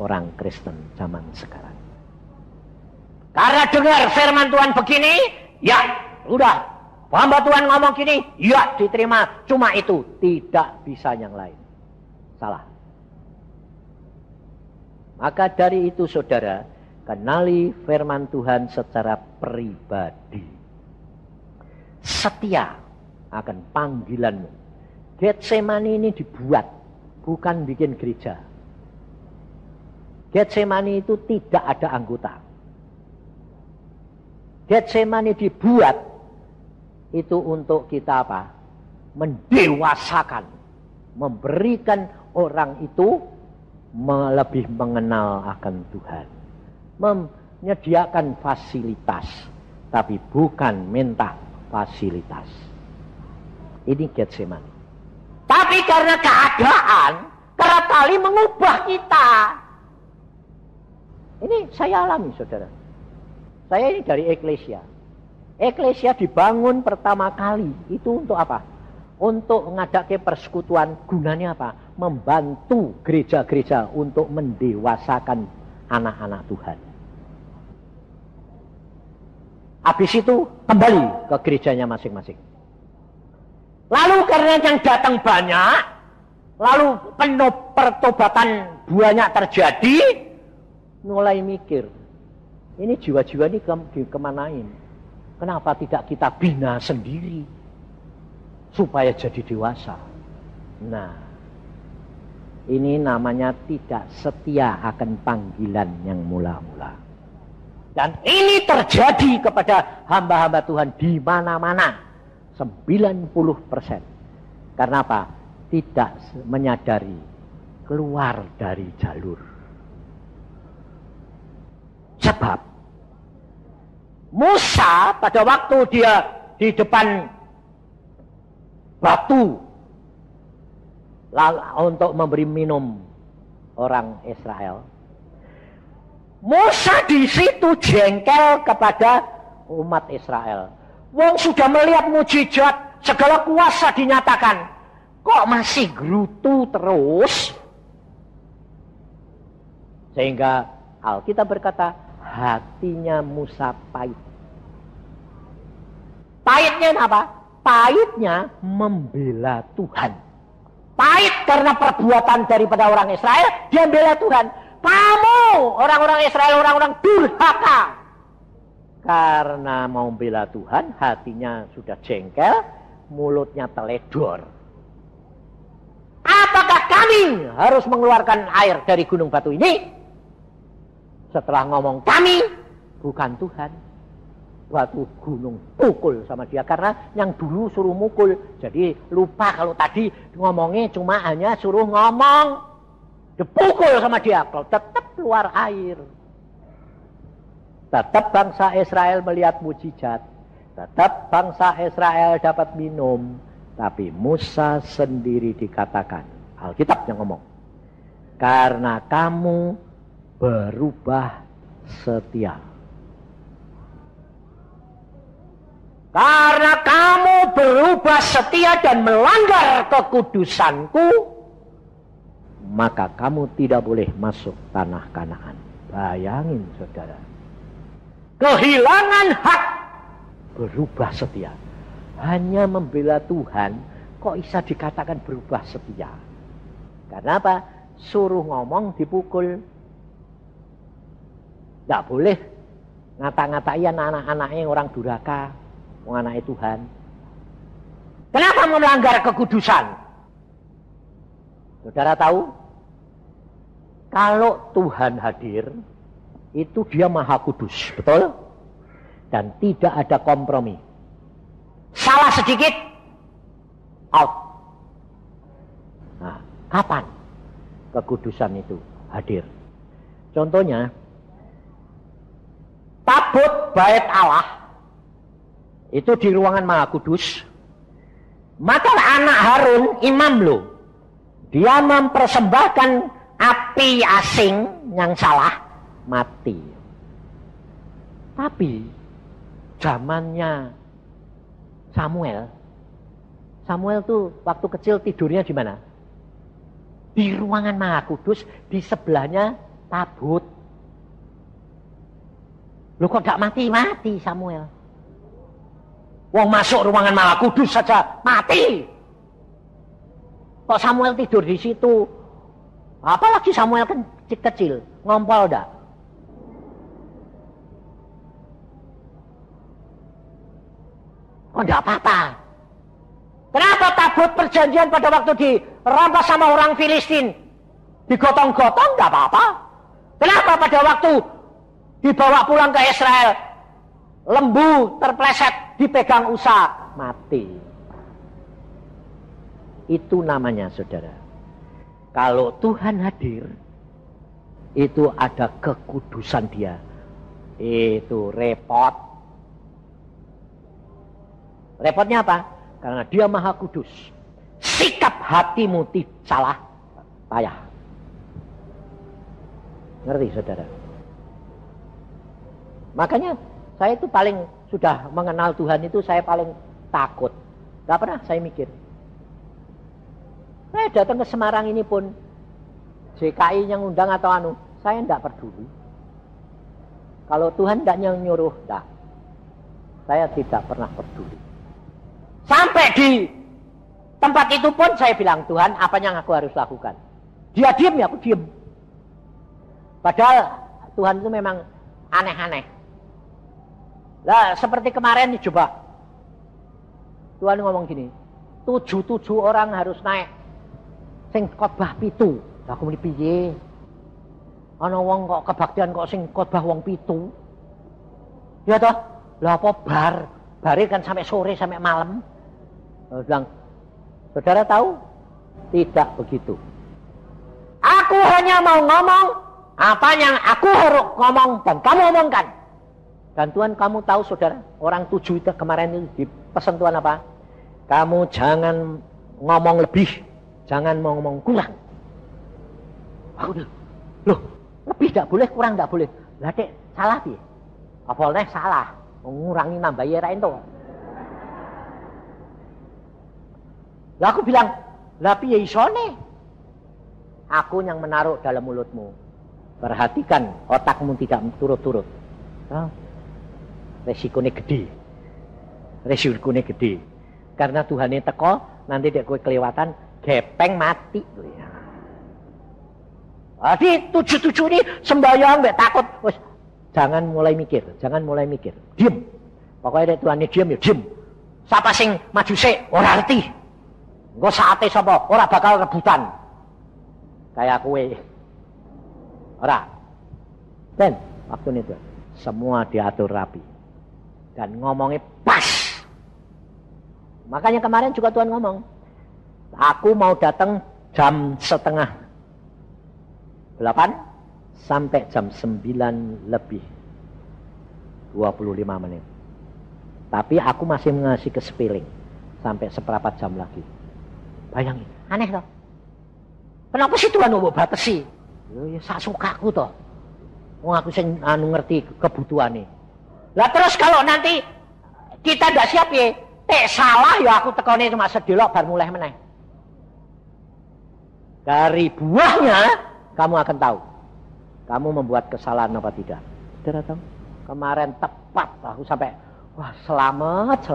orang Kristen zaman sekarang. Karena dengar firman Tuhan begini, ya udah. Hamba Tuhan ngomong gini, ya diterima. Cuma itu, tidak bisa yang lain. Salah. Maka dari itu saudara, kenali firman Tuhan secara pribadi. Setia akan panggilanmu. Getsemani ini dibuat, bukan bikin gereja. Getsemani itu tidak ada anggota. Getsemani dibuat itu untuk kita apa? Mendewasakan, memberikan orang itu lebih mengenal akan Tuhan, menyediakan fasilitas, tapi bukan minta fasilitas. Ini Getsemani. Tapi karena keadaan kerap kali mengubah kita. Ini saya alami, saudara. Saya ini dari Eklesia. Eklesia dibangun pertama kali itu untuk apa? Untuk menghadapi persekutuan. Gunanya apa? membantu gereja-gereja untuk mendewasakan anak-anak Tuhan. Habis itu kembali ke gerejanya masing-masing. Lalu karena yang datang banyak, lalu penuh pertobatan banyak terjadi, mulai mikir, ini jiwa-jiwa ini kemanain? Kenapa tidak kita bina sendiri supaya jadi dewasa? Nah, ini namanya tidak setia akan panggilan yang mula-mula. Dan ini terjadi kepada hamba-hamba Tuhan di mana-mana. 90%. Karena apa? Tidak menyadari keluar dari jalur. Sebab Musa pada waktu dia di depan batu untuk memberi minum orang Israel, Musa di situ jengkel kepada umat Israel. Wong sudah melihat mujizat, segala kuasa dinyatakan, kok masih gerutu terus? Sehingga Alkitab berkata, hatinya Musa pahit. Pahitnya apa? Pahitnya membela Tuhan. Pahit karena perbuatan daripada orang Israel, dia membela Tuhan. Kamu, orang-orang Israel, orang-orang durhaka. Karena mau membela Tuhan, hatinya sudah jengkel, mulutnya teledor. Apakah kami harus mengeluarkan air dari gunung batu ini? Setelah ngomong kami, bukan Tuhan. Batu gunung pukul sama dia. Karena yang dulu suruh mukul. Jadi lupa kalau tadi ngomongnya cuma hanya suruh ngomong. Dipukul sama dia. Kalau tetap keluar air. Tetap bangsa Israel melihat mujizat. Tetap bangsa Israel dapat minum. Tapi Musa sendiri dikatakan. Alkitab yang ngomong. Karena kamu berubah setia. Karena kamu berubah setia dan melanggar kekudusanku, maka kamu tidak boleh masuk tanah Kanaan. Bayangin saudara. Kehilangan hak berubah setia. Hanya membela Tuhan, kok bisa dikatakan berubah setia? Karena apa? Suruh ngomong dipukul. Tidak boleh ngata-ngatain anak-anaknya orang durhaka. Mengenai Tuhan. Kenapa melanggar kekudusan? Saudara tahu? Kalau Tuhan hadir, itu dia maha kudus. Betul? Dan tidak ada kompromi. Salah sedikit, out. Nah, kapan kekudusan itu hadir? Contohnya, tabut bait Allah itu di ruangan Maha Kudus. Maka anak Harun, imam loh, dia mempersembahkan api asing yang salah, mati. Tapi zamannya Samuel tuh waktu kecil tidurnya di mana? Di ruangan Maha Kudus, di sebelahnya tabut. Loh kok gak mati-mati Samuel? Wong masuk ruangan Maha Kudus saja mati. Kok Samuel tidur di situ? Apalagi Samuel kan kecil, ngompol dah. Kok enggak apa-apa? Kenapa tabut perjanjian pada waktu dirampas sama orang Filistin digotong-gotong enggak apa-apa? Kenapa pada waktu dibawa pulang ke Israel lembu terpleset dipegang Usa, mati. Itu namanya saudara. Kalau Tuhan hadir, itu ada kekudusan dia. Itu repot. Repotnya apa? Karena dia maha kudus. Sikap hatimu salah, payah. Ngerti saudara? Makanya saya itu paling sudah mengenal Tuhan itu saya paling takut. Gak pernah saya mikir. Datang ke Semarang ini pun JKI yang undang atau anu, saya tidak peduli. Kalau Tuhan tidak nyuruh, dah, saya tidak pernah peduli. Sampai di tempat itu pun saya bilang, Tuhan, apa yang aku harus lakukan? Dia diam, ya aku diam. Padahal Tuhan itu memang aneh-aneh. Lah seperti kemarin nih coba, Tuhan ngomong gini, 7 orang harus naik. Sing khotbah 7. Lah aku muni piye? Ana wong kok kebaktian kok sing khotbah wong 7. Ya toh? Lah apa bare kan sampai sore sampai malam. Bilang, saudara tahu? Tidak begitu. Aku hanya mau ngomong apa yang aku harus ngomong dan kamu omongkan. Dan Tuhan kamu tahu saudara, orang 7 itu kemarin itu dipesan Tuhan apa? Kamu jangan ngomong lebih. Jangan mau ngomong kurang. Aku bilang, loh, lebih tidak boleh, kurang tidak boleh. Lah dek, salah piye? Apa oleh salah? Mengurangi nambah ya ra ento. Lah aku bilang, lah piye isone? Aku yang menaruh dalam mulutmu. Perhatikan otakmu tidak turut-turut. Resikonya gede. Resikonya gede. Karena Tuhannya teko, nanti dek kowe kelewatan gepeng mati. Jadi 7 ini sembahyang mbek takut. Wes, jangan mulai mikir. Diam. Pokoknya dek Tuhan diam ya diam. Sapa sing maju sik ora arti. Engko saate sapa ora bakal rebutan. Kayak kowe. Ora. Ben, waktu itu semua diatur rapi. Dan ngomongnya pas. Makanya kemarin juga Tuhan ngomong, aku mau datang jam 7:30 sampai jam 9 lebih 25 menit. Tapi aku masih ngasih ke sepiling sampai seperempat jam lagi. Bayangin, aneh toh. Kenapa sih Tuhan mau batasi? Ya sak sukaku toh. Wong aku sing ngerti kebutuhane. Lah terus kalau nanti kita ndak siap ya, salah ya aku tekone cuma sedelok bar mulai meneh. Dari buahnya kamu akan tahu. Kamu membuat kesalahan apa tidak. Saudara tahu? Kemarin tepat aku sampai wah selamat.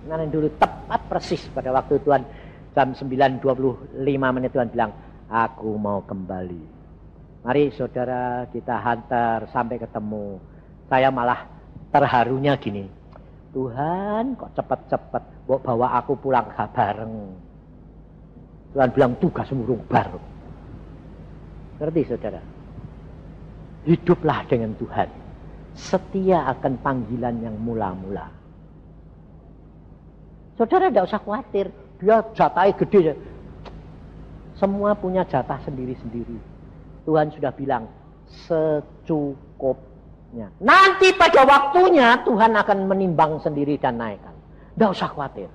Kemarin dulu tepat persis pada waktu Tuhan jam 9:25 Tuhan bilang, aku mau kembali. Mari saudara kita hantar sampai ketemu. Saya malah terharunya gini. Tuhan kok cepet-cepet bawa aku pulang bareng. Tuhan bilang tugas murung baru. Ngerti saudara? Hiduplah dengan Tuhan. Setia akan panggilan yang mula-mula. Saudara tidak usah khawatir. Dia jatahnya gede. Semua punya jatah sendiri-sendiri. Tuhan sudah bilang secukupnya. Nanti pada waktunya Tuhan akan menimbang sendiri dan naikkan. Tidak usah khawatir.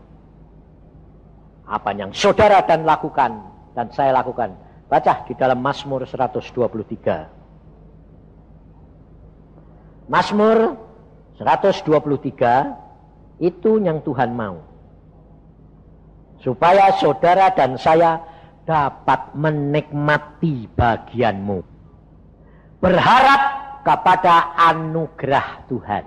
Apa yang saudara dan lakukan dan saya lakukan. Baca di dalam Mazmur 123. Mazmur 123 itu yang Tuhan mau. Supaya saudara dan saya dapat menikmati bagianmu. Berharap kepada anugerah Tuhan.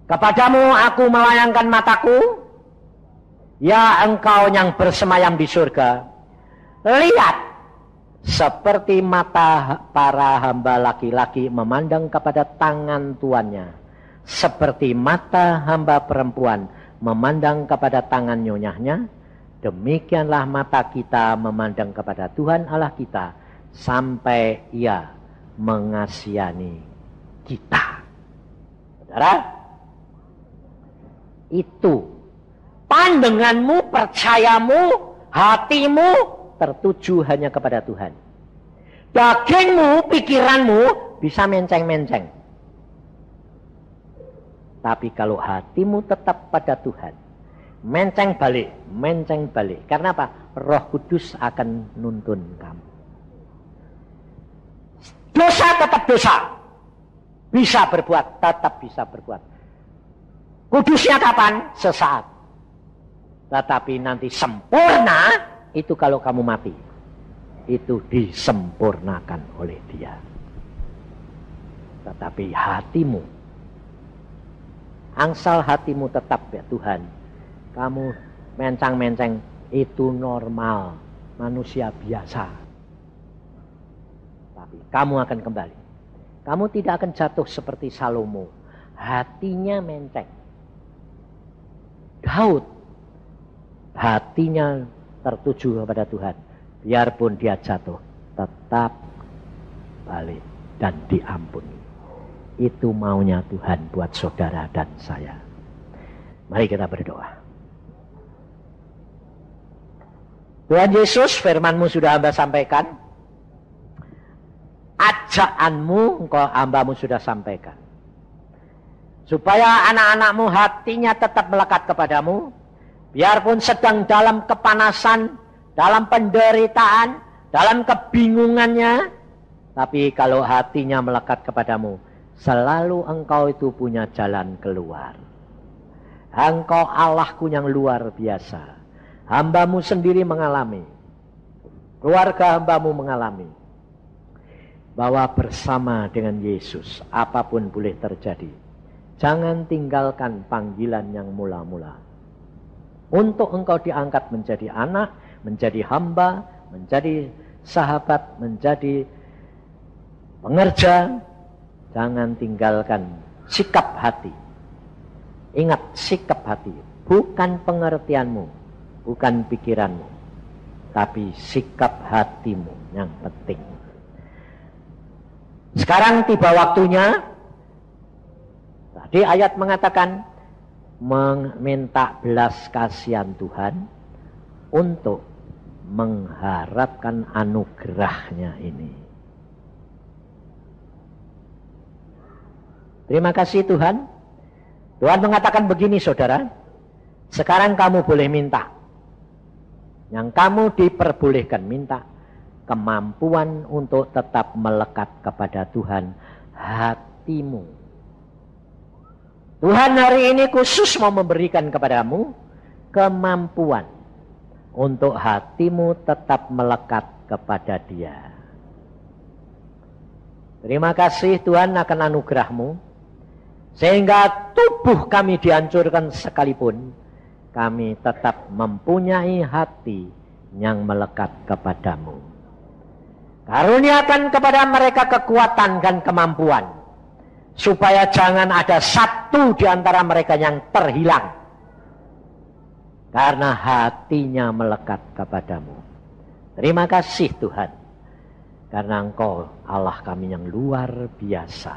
Kepadamu aku melayangkan mataku. Ya engkau yang bersemayam di surga. Lihat. Seperti mata para hamba laki-laki memandang kepada tangan tuannya. Seperti mata hamba perempuan memandang kepada tangan nyonyahnya. Demikianlah mata kita memandang kepada Tuhan Allah kita. Sampai ia mengasihani kita. Saudara, itu pandanganmu, percayamu, hatimu tertuju hanya kepada Tuhan. Dagingmu, pikiranmu bisa menceng-menceng. Tapi kalau hatimu tetap pada Tuhan, menceng balik. Karena apa? Roh Kudus akan nuntun kamu. Dosa tetap dosa. Bisa berbuat, tetap bisa berbuat. Kudusnya kapan? Sesaat. Tetapi nanti sempurna itu kalau kamu mati. Itu disempurnakan oleh Dia. Tetapi hatimu, angsal hatimu tetap ya Tuhan. Kamu mencang-menceng itu normal, manusia biasa. Tapi kamu akan kembali. Kamu tidak akan jatuh seperti Salomo. Hatinya menceng. Daud, hatinya tertuju kepada Tuhan. Biarpun dia jatuh, tetap balik dan diampuni. Itu maunya Tuhan buat saudara dan saya. Mari kita berdoa. Tuhan Yesus, firman-Mu sudah hamba sampaikan. Ajakanmu engkau hambamu sudah sampaikan. Supaya anak-anakmu hatinya tetap melekat kepadamu. Biarpun sedang dalam kepanasan, dalam penderitaan, dalam kebingungannya. Tapi kalau hatinya melekat kepadamu, selalu engkau itu punya jalan keluar. Engkau Allahku yang luar biasa. Hambamu sendiri mengalami. Keluarga hambamu mengalami. Bahwa bersama dengan Yesus apapun boleh terjadi. Jangan tinggalkan panggilan yang mula-mula. Untuk engkau diangkat menjadi anak, menjadi hamba, menjadi sahabat, menjadi pengerja. Jangan tinggalkan sikap hati. Ingat sikap hati. Bukan pengertianmu, bukan pikiranmu. Tapi sikap hatimu yang penting. Sekarang tiba waktunya. Tadi ayat mengatakan meminta belas kasihan Tuhan untuk mengharapkan anugerahnya ini. Terima kasih Tuhan. Tuhan mengatakan begini saudara. Sekarang kamu boleh minta. Yang kamu diperbolehkan minta. Kemampuan untuk tetap melekat kepada Tuhan. Hatimu. Tuhan hari ini khusus mau memberikan kepadamu kemampuan untuk hatimu tetap melekat kepada Dia. Terima kasih Tuhan akan anugerah-Mu, sehingga tubuh kami dihancurkan sekalipun, kami tetap mempunyai hati yang melekat kepadamu. Karuniakan kepada mereka kekuatan dan kemampuan, supaya jangan ada satu di antara mereka yang terhilang. Karena hatinya melekat kepadamu. Terima kasih Tuhan. Karena Engkau Allah kami yang luar biasa.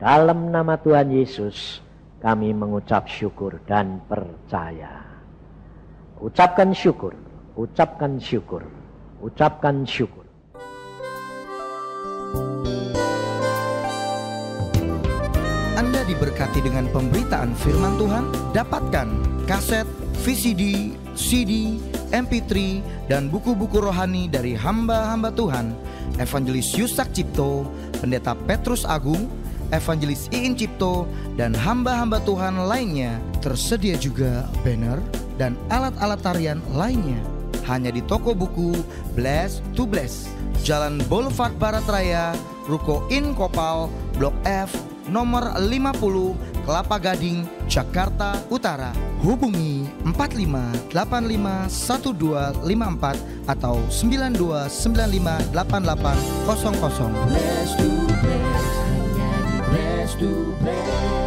Dalam nama Tuhan Yesus kami mengucap syukur dan percaya. Ucapkan syukur. Ucapkan syukur. Ucapkan syukur. Anda diberkati dengan pemberitaan firman Tuhan. Dapatkan kaset, VCD, CD, MP3, dan buku-buku rohani dari hamba-hamba Tuhan Evangelis Yusak Cipto, Pendeta Petrus Agung, Evangelis Iin Cipto, dan hamba-hamba Tuhan lainnya. Tersedia juga banner dan alat-alat tarian lainnya. Hanya di toko buku Bless to Bless, Jalan Boulevard Barat Raya, Ruko In Kopal, Blok F, nomor 50, Kelapa Gading, Jakarta Utara. Hubungi 45851254 atau 92958800. Bless to bless, hanya di Bless to Bless.